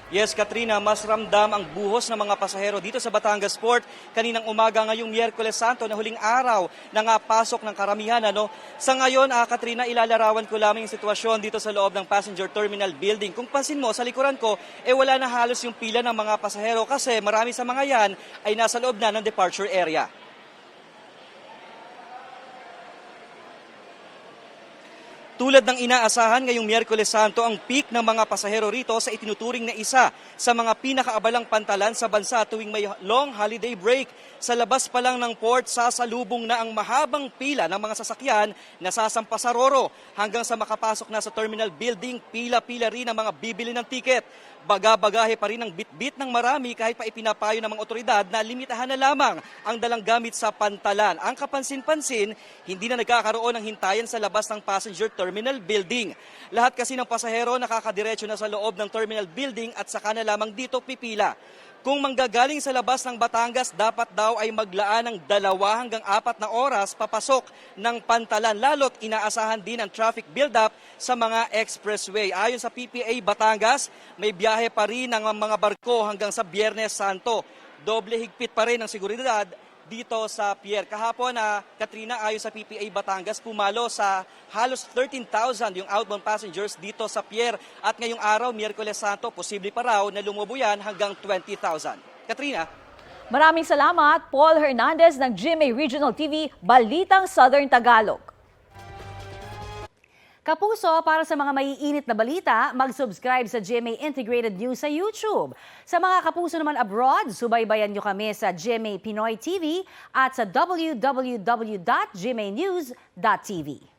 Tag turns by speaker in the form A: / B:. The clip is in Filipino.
A: Yes, Katrina, mas ramdam ang buhos ng mga pasahero dito sa Batangas Port. Kaninang umaga ngayong Miyerkules Santo na huling araw na nga pasok ng karamihan. Sa ngayon, Katrina, ilalarawan ko lamang yung sitwasyon dito sa loob ng Passenger Terminal Building. Kung pansin mo, sa likuran ko, wala na halos yung pila ng mga pasahero kasi marami sa mga yan ay nasa loob na ng departure area. Tulad ng inaasahan ngayong Miyerkules Santo, ang peak ng mga pasahero rito sa itinuturing na isa sa mga pinakaabalang pantalan sa bansa tuwing may long holiday break. Sa labas pa lang ng port, sasalubong na ang mahabang pila ng mga sasakyan na sasampa sa Roro. Hanggang sa makapasok na sa terminal building, pila-pila rin ang mga bibili ng tiket. Baga-bagahe pa rin ang bit-bit ng marami kahit pa ipinapayo ng mga otoridad na limitahan na lamang ang dalang gamit sa pantalan. Ang kapansin-pansin, hindi na nagkakaroon ng hintayan sa labas ng passenger terminal building. Lahat kasi ng pasahero nakakadiretso na sa loob ng terminal building at saka na lamang dito pipila. Kung manggagaling sa labas ng Batangas, dapat daw ay maglaan ng 2 hanggang 4 na oras papasok ng pantalan. Lalo't inaasahan din ang traffic build-up sa mga expressway. Ayon sa PPA Batangas, may biyahe pa rin ng mga barko hanggang sa Biyernes Santo. Doble higpit pa rin ang seguridad dito sa pier. Kahapon, Katrina, ayon sa PPA Batangas, pumalo sa halos 13,000 yung outbound passengers dito sa pier. At ngayong araw, Miyerkules Santo, posible pa raw na lumubo yan hanggang 20,000. Katrina?
B: Maraming salamat, Paul Hernandez ng GMA Regional TV, Balitang Southern Tagalog. Kapuso, para sa mga maiinit na balita, mag-subscribe sa GMA Integrated News sa YouTube. Sa mga kapuso naman abroad, subaybayan nyo kami sa GMA Pinoy TV at sa www.gmanews.tv.